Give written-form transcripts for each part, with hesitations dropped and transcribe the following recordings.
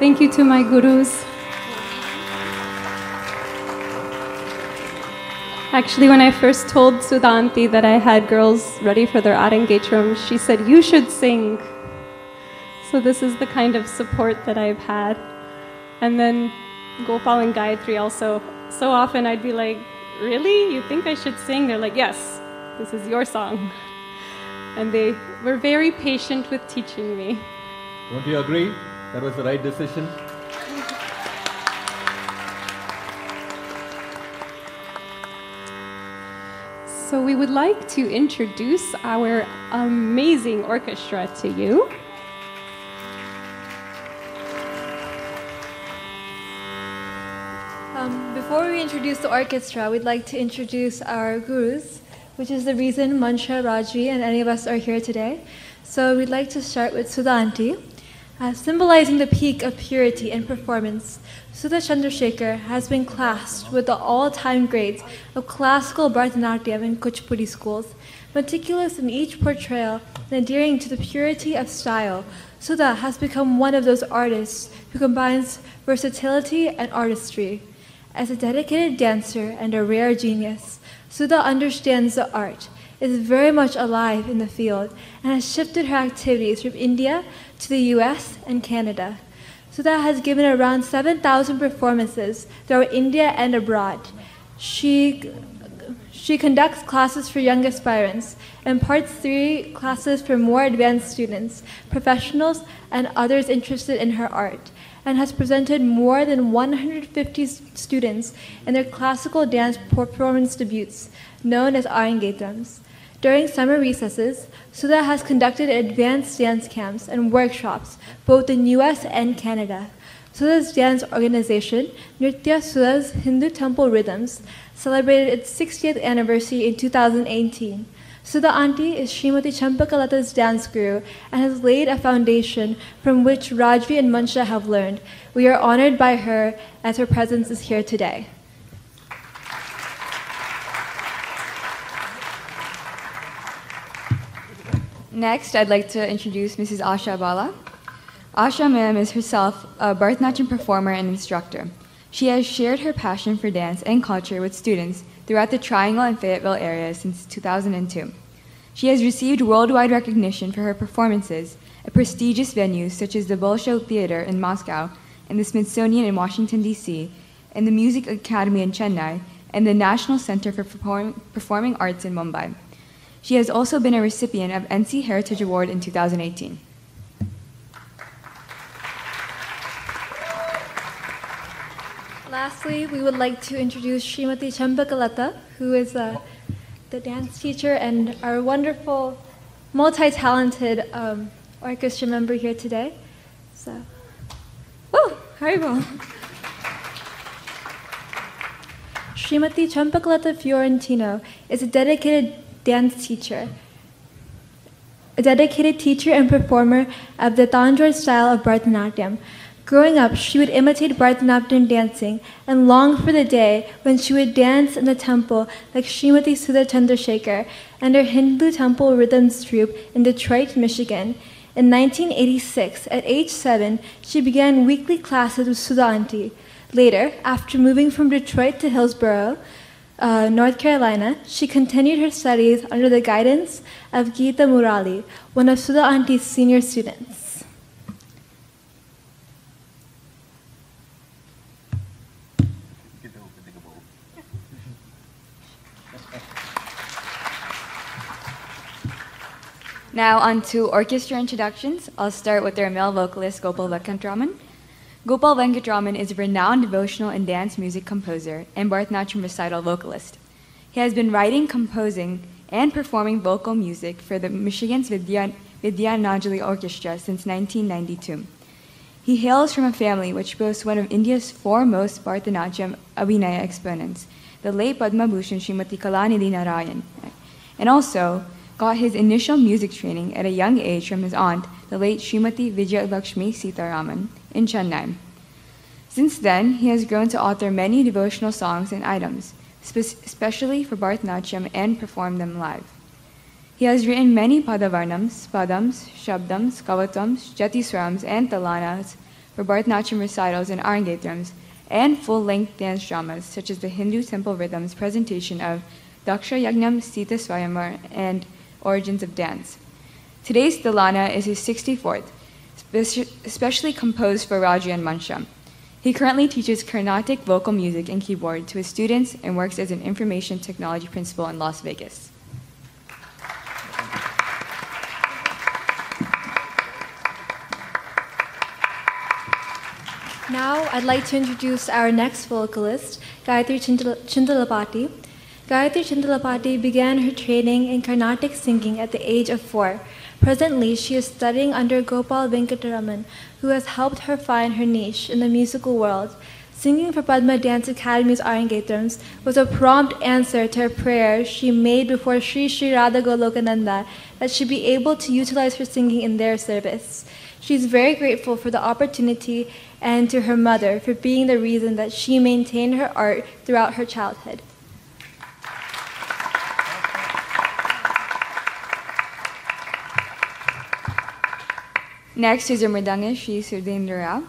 Thank you to my gurus. Actually, when I first told Sudanti that I had girls ready for their Arangetram, she said, "You should sing." So this is the kind of support that I've had. And then Gopal and Gayatri also. So often I'd be like, "Really? You think I should sing?" They're like, "Yes, this is your song." And they were very patient with teaching me. Don't you agree? That was the right decision. So we would like to introduce our amazing orchestra to you. Before we introduce the orchestra, we'd like to introduce our gurus, which is the reason Mansha, Rajvi, and any of us are here today. So we'd like to start with Sudha Aunty. Symbolizing the peak of purity and performance, Sudha Chandrasekhar has been classed with the all-time greats of classical Bharatanatyam and Kuchipudi schools. Meticulous in each portrayal and adhering to the purity of style, Sudha has become one of those artists who combines versatility and artistry. As a dedicated dancer and a rare genius, Sudha understands the art, is very much alive in the field, and has shifted her activities from India to the US and Canada. Sudha has given around 7,000 performances throughout India and abroad. She conducts classes for young aspirants and imparts theory classes for more advanced students, professionals, and others interested in her art, and has presented more than 150 students in their classical dance performance debuts, known as Arangetrams. During summer recesses, Sudha has conducted advanced dance camps and workshops, both in US and Canada. Sudha's dance organization, Nritya Sudha's Hindu Temple Rhythms, celebrated its 60th anniversary in 2018. Sudha Aunty is Srimati Champakalata's dance guru and has laid a foundation from which Rajvi and Mansha have learned. We are honored by her as her presence is here today. Next, I'd like to introduce Mrs. Asha Bala. Asha ma'am is herself a Bharatanatyam performer and instructor. She has shared her passion for dance and culture with students throughout the Triangle and Fayetteville area since 2002. She has received worldwide recognition for her performances at prestigious venues such as the Bolshoi Theater in Moscow and the Smithsonian in Washington, D.C., and the Music Academy in Chennai, and the National Center for Performing Arts in Mumbai. She has also been a recipient of NC Heritage Award in 2018. Lastly, we would like to introduce Srimati Champakalata, who is the dance teacher and our wonderful, multi-talented orchestra member here today. So, oh, Haribo. Srimati Champakalata Fiorentino is a dedicated dance teacher, a dedicated teacher and performer of the Tanjore style of Bharatanatyam. Growing up, she would imitate Bharatanatyam dancing and long for the day when she would dance in the temple like Srimati Sudha Chandrasekhar and her Hindu Temple Rhythms troupe in Detroit, Michigan. In 1986, at age 7, she began weekly classes with Sudha Aunty. Later, after moving from Detroit to Hillsborough, North Carolina, she continued her studies under the guidance of Geeta Murali, one of Sudha Aunty's senior students. Now on to orchestra introductions. I'll start with their male vocalist, Gopal Venkatraman. Gopal Venkatraman is a renowned devotional and dance music composer and Bharatanatyam recital vocalist. He has been writing, composing, and performing vocal music for the Michigan's Vidyanajali Orchestra since 1992. He hails from a family which boasts one of India's foremost Bharatanatyam Abhinaya exponents, the late Padma Bhushan Srimati Kalanidhi Narayan, and also got his initial music training at a young age from his aunt, the late Srimati Vijaya Lakshmi Sitaraman, in Chennai. Since then, he has grown to author many devotional songs and items, especially for Bharatanatyam, and performed them live. He has written many padavarnams, padams, shabdams, kavatams, jatiswarams, and talanas for Bharatanatyam recitals and Arangetrams, and full-length dance dramas such as the Hindu temple rhythms presentation of Daksha Yagnam Sita Swayamvar and Origins of Dance. Today's Tilana is his 64th, especially composed for Rajvi and Mansha. He currently teaches Carnatic vocal music and keyboard to his students and works as an information technology principal in Las Vegas. Now I'd like to introduce our next vocalist, Gayatri Chindalapati. Gayatri Chindalapati began her training in Carnatic singing at the age of 4. Presently, she is studying under Gopal Venkataraman, who has helped her find her niche in the musical world. Singing for Padma Dance Academy's Arangetrams was a prompt answer to her prayer she made before Sri Sri Radha Golokananda that she be able to utilize her singing in their service. She is very grateful for the opportunity and to her mother for being the reason that she maintained her art throughout her childhood. Next is a Mridanga, Sri Sudhendra Rao.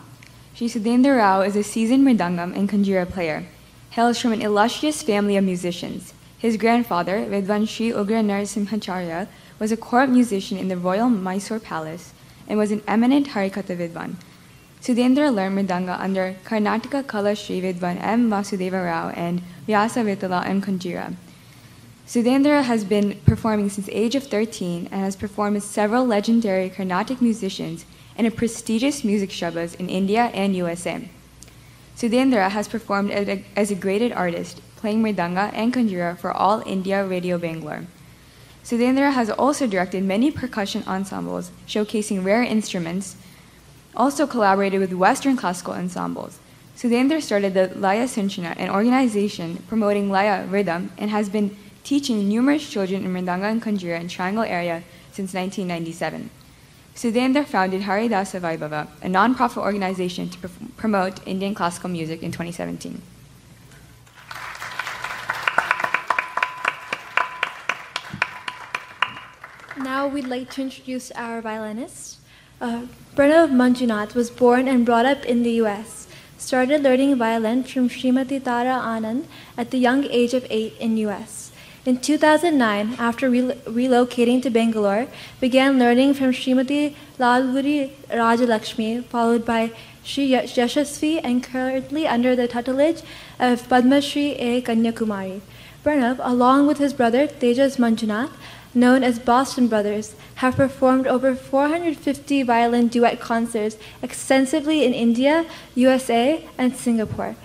Sri Sudhendra Rao is a seasoned Mridangam and Kanjira player. Hails from an illustrious family of musicians. His grandfather, Vidwan Sri Ugra Narasimhacharya, was a court musician in the Royal Mysore Palace and was an eminent Harikatha Vidwan. Sudhendra learned Mridanga under Karnataka Kala Sri Vidwan M. Vasudeva Rao and Vyasa Vitala M. Kanjira. Sudhendra has been performing since the age of 13 and has performed with several legendary Carnatic musicians and in prestigious music shabas in India and USA. Sudhendra has performed as a graded artist, playing Mridanga and Kanjira for All India Radio Bangalore. Sudhendra has also directed many percussion ensembles showcasing rare instruments, also collaborated with Western classical ensembles. Sudhendra started the Laya Sinchana, an organization promoting Laya rhythm, and has been teaching numerous children in Mridanga and Kanjira in Triangle area since 1997. Sudhendra founded Haridasa Vaibhava, a non-profit organization to promote Indian classical music in 2017. Now we'd like to introduce our violinist. Pranav Manjunath was born and brought up in the US. Started learning violin from Srimati Tara Anand at the young age of 8 in US. In 2009, after relocating to Bangalore, began learning from Srimati Lalguri Rajalakshmi, followed by Sri Yashasvi, and currently under the tutelage of Padma Shri A. Kanyakumari. Pranav, along with his brother Tejas Manjunath, known as Boston Brothers, have performed over 450 violin duet concerts extensively in India, USA, and Singapore.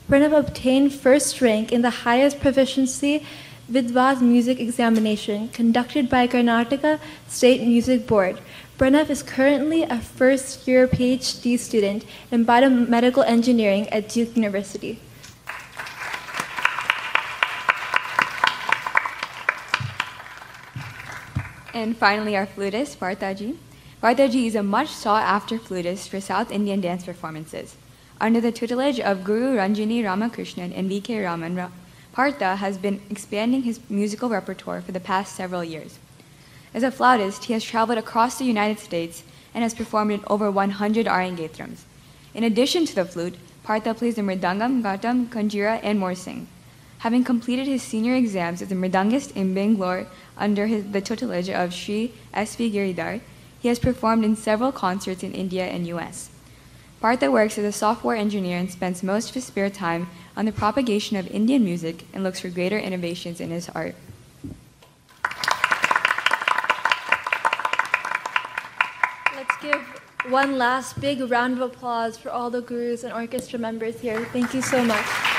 Pranav obtained first rank in the highest proficiency Vidwas music examination conducted by Karnataka State Music Board. Pranav is currently a first-year PhD student in biomedical engineering at Duke University. And finally, our flutist, Parthaji. Parthaji is a much sought-after flutist for South Indian dance performances. Under the tutelage of Guru Ranjini Ramakrishnan and V.K. Raman, Partha has been expanding his musical repertoire for the past several years. As a flautist, he has traveled across the United States and has performed in over 100 Arangetrams. In addition to the flute, Partha plays the Mridangam, Ghatam, Kanjira, and Morsing. Having completed his senior exams as a Mridangist in Bangalore under the tutelage of Sri S.V. Giridhar, he has performed in several concerts in India and US. Partha works as a software engineer and spends most of his spare time on the propagation of Indian music and looks for greater innovations in his art. Let's give one last big round of applause for all the gurus and orchestra members here. Thank you so much.